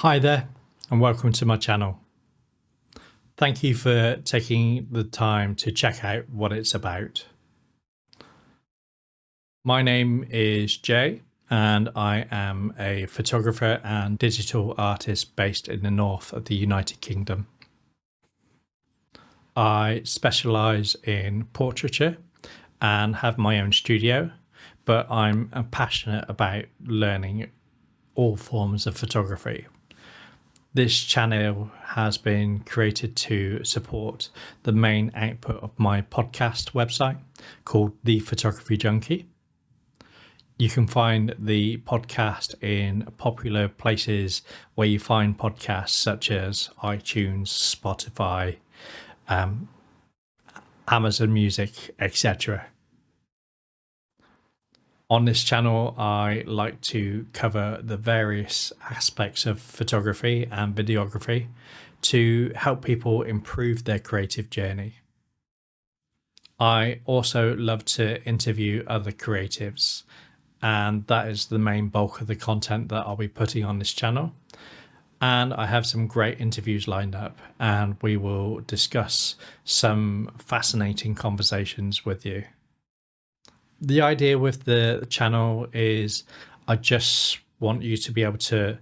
Hi there, and welcome to my channel. Thank you for taking the time to check out what it's about. My name is Jay, and I am a photographer and digital artist based in the north of the United Kingdom. I specialize in portraiture and have my own studio, but I'm passionate about learning all forms of photography. This channel has been created to support the main output of my podcast website called The Photography Junkie. You can find the podcast in popular places where you find podcasts such as iTunes, Spotify, Amazon Music, etc. On this channel, I like to cover the various aspects of photography and videography to help people improve their creative journey. I also love to interview other creatives, and that is the main bulk of the content that I'll be putting on this channel. And I have some great interviews lined up, and we will discuss some fascinating conversations with you. The idea with the channel is I just want you to be able to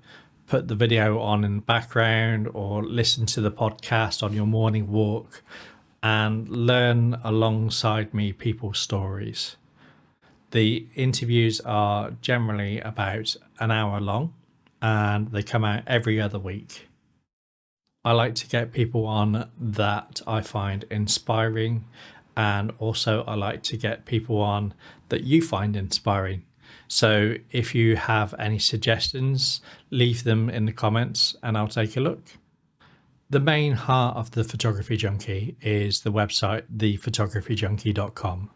put the video on in the background or listen to the podcast on your morning walk and learn alongside me people's stories. The interviews are generally about an hour long and they come out every other week. I like to get people on that I find inspiring, and also I like to get people on that you find inspiring. So if you have any suggestions, leave them in the comments and I'll take a look. The main heart of the Photography Junkie is the website thephotographyjunkie.com,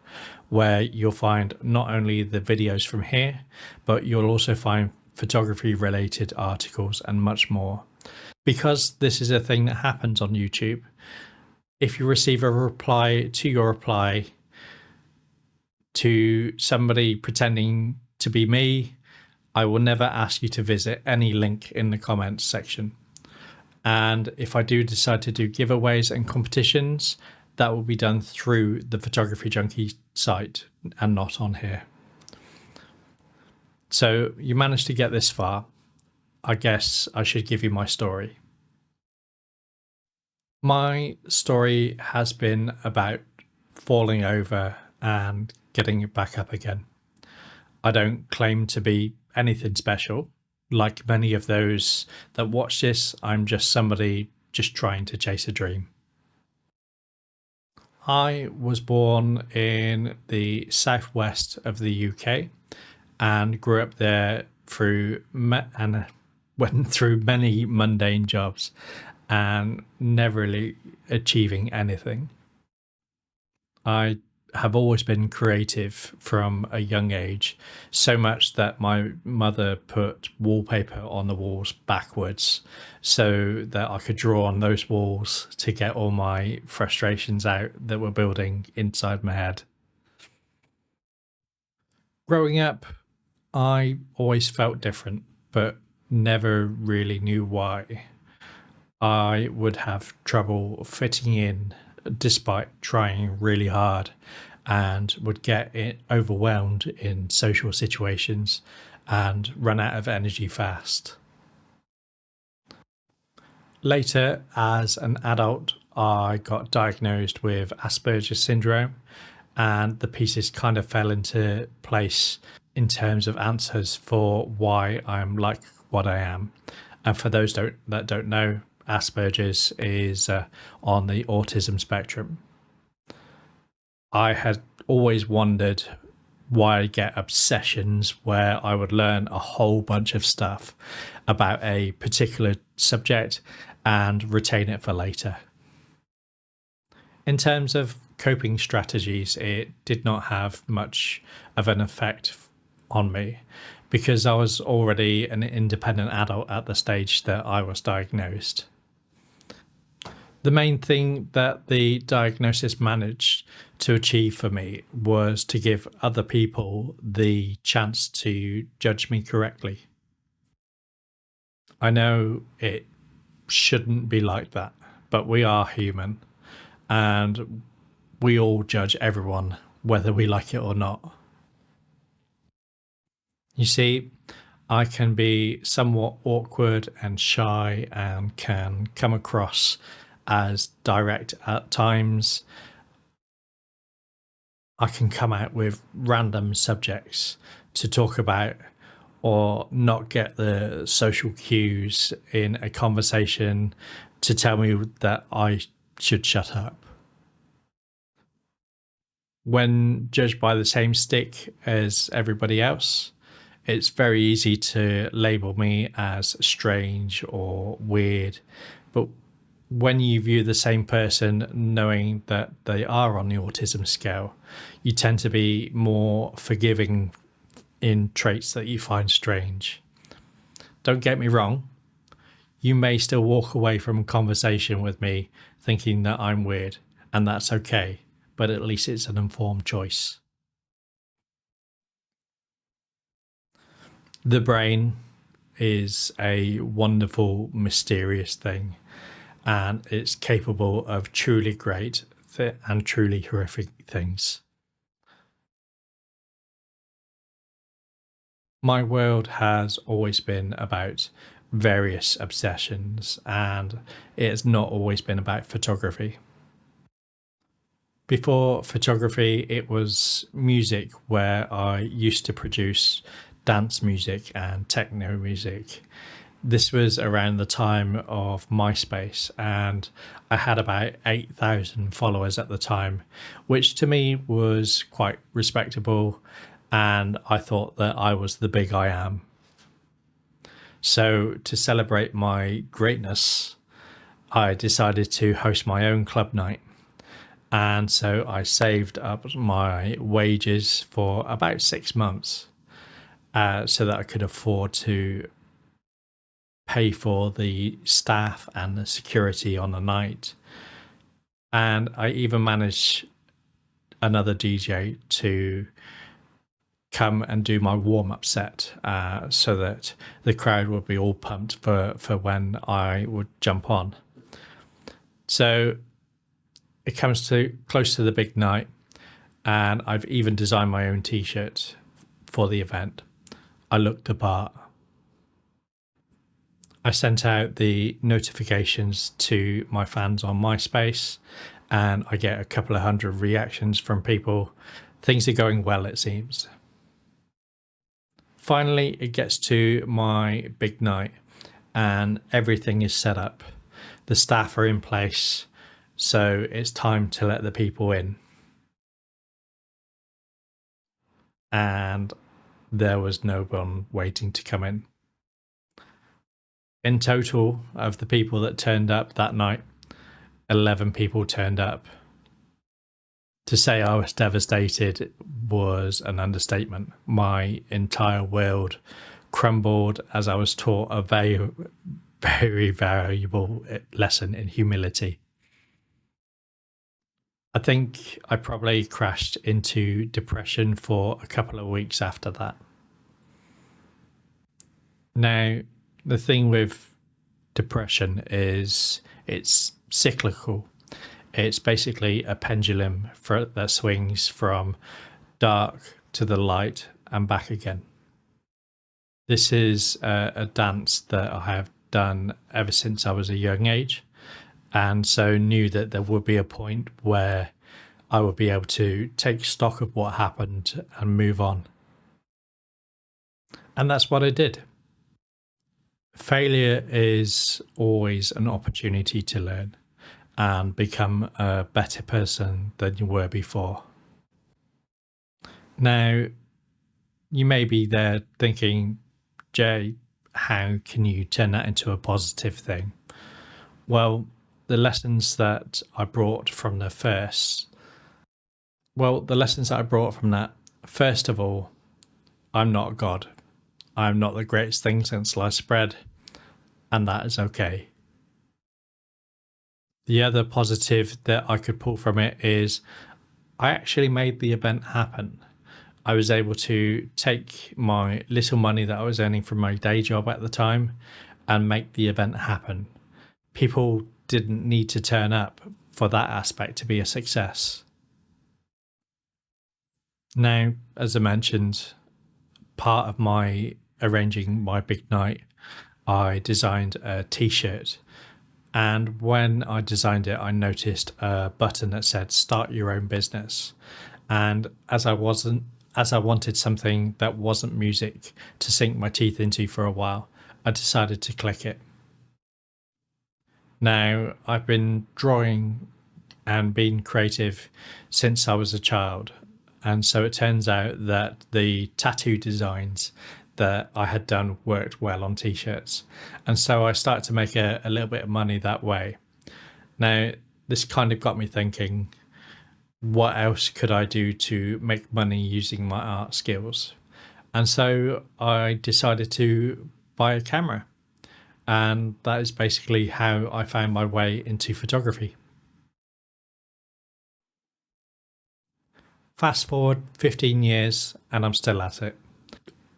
where you'll find not only the videos from here, but you'll also find photography related articles and much more. Because this is a thing that happens on YouTube, if you receive a reply to your reply to somebody pretending to be me, I will never ask you to visit any link in the comments section. And if I do decide to do giveaways and competitions, that will be done through the Photography Junkie site and not on here. So you managed to get this far. I guess I should give you my story. My story has been about falling over and getting it back up again. I don't claim to be anything special. Like many of those that watch this, I'm just somebody just trying to chase a dream. I was born in the southwest of the UK and grew up there and went through many mundane jobs and never really achieving anything. I have always been creative from a young age, so much that my mother put wallpaper on the walls backwards so that I could draw on those walls to get all my frustrations out that were building inside my head. Growing up, I always felt different, but never really knew why. I would have trouble fitting in despite trying really hard, and would get overwhelmed in social situations and run out of energy fast. Later, as an adult, I got diagnosed with Asperger's syndrome, and the pieces kind of fell into place in terms of answers for why I'm like what I am. And for those that don't know, Asperger's is on the autism spectrum. I had always wondered why I get obsessions where I would learn a whole bunch of stuff about a particular subject and retain it for later. In terms of coping strategies, it did not have much of an effect on me because I was already an independent adult at the stage that I was diagnosed. The main thing that the diagnosis managed to achieve for me was to give other people the chance to judge me correctly. I know it shouldn't be like that, but we are human and we all judge everyone, whether we like it or not. You see, I can be somewhat awkward and shy and can come across as direct at times. I can come out with random subjects to talk about or not get the social cues in a conversation to tell me that I should shut up. When judged by the same stick as everybody else, it's very easy to label me as strange or weird. But when you view the same person knowing that they are on the autism scale, you tend to be more forgiving in traits that you find strange. Don't get me wrong, you may still walk away from a conversation with me thinking that I'm weird, and that's okay, but at least it's an informed choice. The brain is a wonderful, mysterious thing, and it's capable of truly great and truly horrific things. My world has always been about various obsessions, and it's not always been about photography. Before photography, it was music, where I used to produce dance music and techno music. This was around the time of MySpace, and I had about 8,000 followers at the time, which to me was quite respectable. And I thought that I was the big I am. So, to celebrate my greatness, I decided to host my own club night. And so I saved up my wages for about 6 months so that I could afford to pay for the staff and the security on the night. And I even managed another DJ to come and do my warm-up set so that the crowd would be all pumped for when I would jump on. So it comes to close to the big night, and I've even designed my own t-shirt for the event. I looked the part. I sent out the notifications to my fans on MySpace, and I get a couple of hundred reactions from people. Things are going well, it seems. Finally, it gets to my big night, and everything is set up. The staff are in place, so it's time to let the people in. And there was no one waiting to come in. In total, of the people that turned up that night, 11 people turned up. To say I was devastated was an understatement. My entire world crumbled as I was taught a very, very valuable lesson in humility. I think I probably crashed into depression for a couple of weeks after that. Now, the thing with depression is it's cyclical. It's basically a pendulum that swings from dark to the light and back again. This is a dance that I have done ever since I was a young age, and so knew that there would be a point where I would be able to take stock of what happened and move on. And that's what I did. Failure is always an opportunity to learn and become a better person than you were before. Now, you may be there thinking, Jay, how can you turn that into a positive thing? Well, the lessons that I brought from the lessons that I brought from that, first of all, I'm not God. I'm not the greatest thing since sliced bread, and that is okay. The other positive that I could pull from it is I actually made the event happen. I was able to take my little money that I was earning from my day job at the time and make the event happen. People didn't need to turn up for that aspect to be a success. Now, as I mentioned, part of my arranging my big night, I designed a t-shirt. And when I designed it, I noticed a button that said start your own business. And as I wanted something that wasn't music to sink my teeth into for a while, I decided to click it. Now, I've been drawing and being creative since I was a child. And so it turns out that the tattoo designs that I had done worked well on t-shirts. And so I started to make a little bit of money that way. Now, this kind of got me thinking, what else could I do to make money using my art skills? And so I decided to buy a camera. And that is basically how I found my way into photography. Fast forward 15 years and I'm still at it.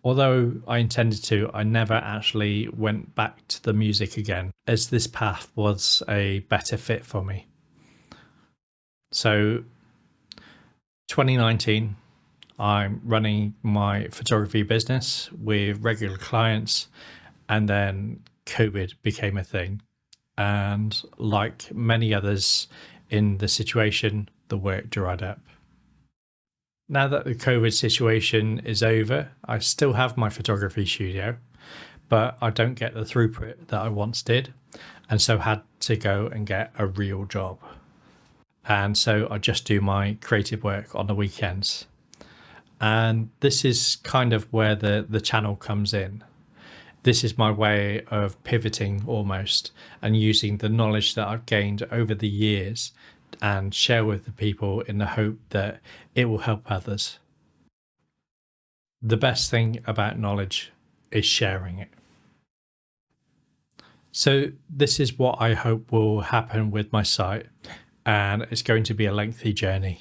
Although I intended to, I never actually went back to the music again, as this path was a better fit for me. So 2019, I'm running my photography business with regular clients, and then COVID became a thing. And like many others in the situation, the work dried up. Now that the COVID situation is over, I still have my photography studio, but I don't get the throughput that I once did, and so had to go and get a real job. And so I just do my creative work on the weekends. And this is kind of where the channel comes in. This is my way of pivoting almost and using the knowledge that I've gained over the years and share with the people in the hope that it will help others. The best thing about knowledge is sharing it. So this is what I hope will happen with my site, and it's going to be a lengthy journey.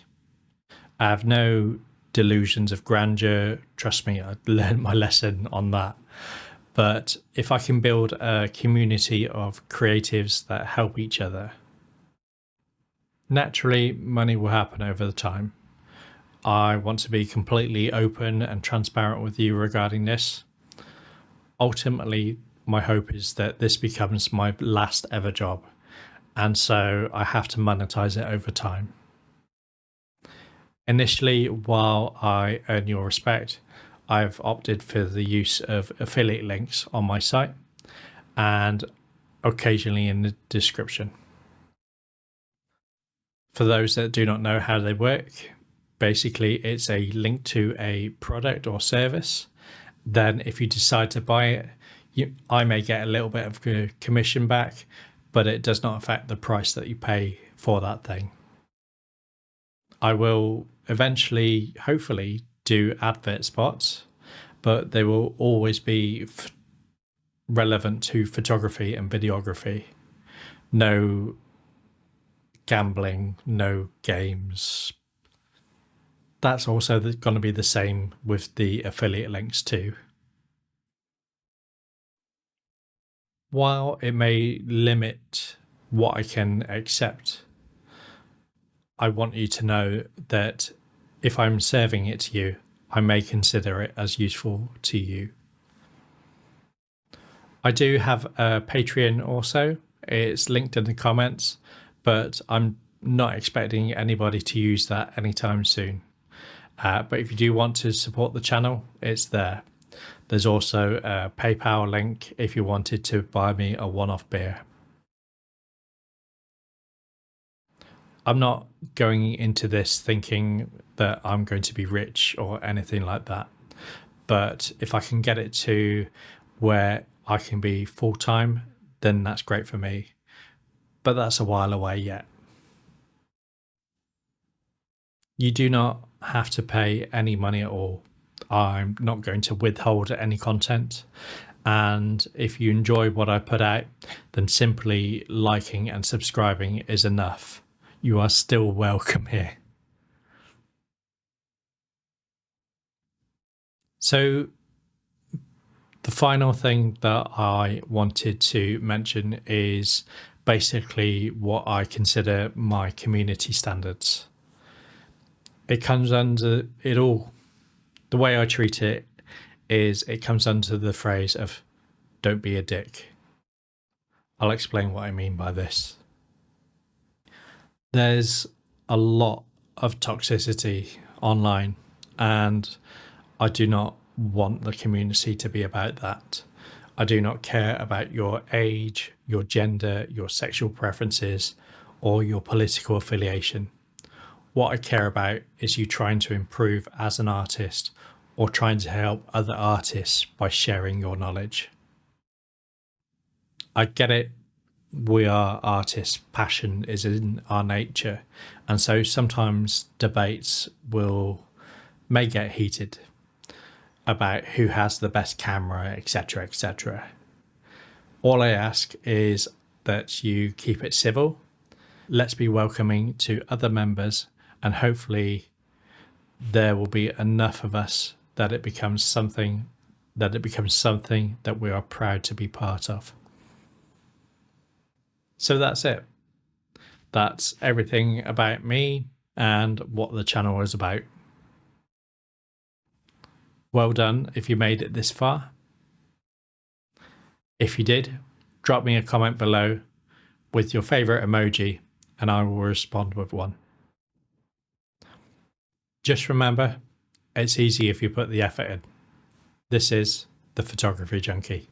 I have no delusions of grandeur. Trust me, I've learned my lesson on that. But if I can build a community of creatives that help each other, naturally, money will happen over the time. I want to be completely open and transparent with you regarding this. Ultimately, my hope is that this becomes my last ever job, and so I have to monetize it over time. Initially, while I earn your respect, I've opted for the use of affiliate links on my site and occasionally in the description. For those that do not know how they work, basically it's a link to a product or service. Then if you decide to buy it, I may get a little bit of commission back, but it does not affect the price that you pay for that thing. I will eventually, hopefully, do advert spots, but they will always be relevant to photography and videography. No gambling, no games. That's also going to be the same with the affiliate links too. While it may limit what I can accept, I want you to know that if I'm serving it to you, I may consider it as useful to you. I do have a Patreon also. It's linked in the comments, but I'm not expecting anybody to use that anytime soon. But if you do want to support the channel, it's there. There's also a PayPal link if you wanted to buy me a one-off beer. I'm not going into this thinking that I'm going to be rich or anything like that. But if I can get it to where I can be full-time, then that's great for me. But that's a while away yet. You do not have to pay any money at all. I'm not going to withhold any content. And if you enjoy what I put out, then simply liking and subscribing is enough. You are still welcome here. So The final thing that I wanted to mention is basically what I consider my community standards. It comes under it all. The way I treat it is it comes under the phrase of don't be a dick. I'll explain what I mean by this. There's a lot of toxicity online, and I do not want the community to be about that. I do not care about your age, your gender, your sexual preferences, or your political affiliation. What I care about is you trying to improve as an artist or trying to help other artists by sharing your knowledge. I get it. We are artists. Passion is in our nature. And so sometimes debates may get heated about who has the best camera, etc., etc. All I ask is that you keep it civil. Let's be welcoming to other members, and hopefully there will be enough of us that it becomes something that we are proud to be part of. So that's it. That's everything about me and what the channel is about. Well done if you made it this far. If you did, drop me a comment below with your favorite emoji and I will respond with one. Just remember, it's easy if you put the effort in. This is the Photography Junkie.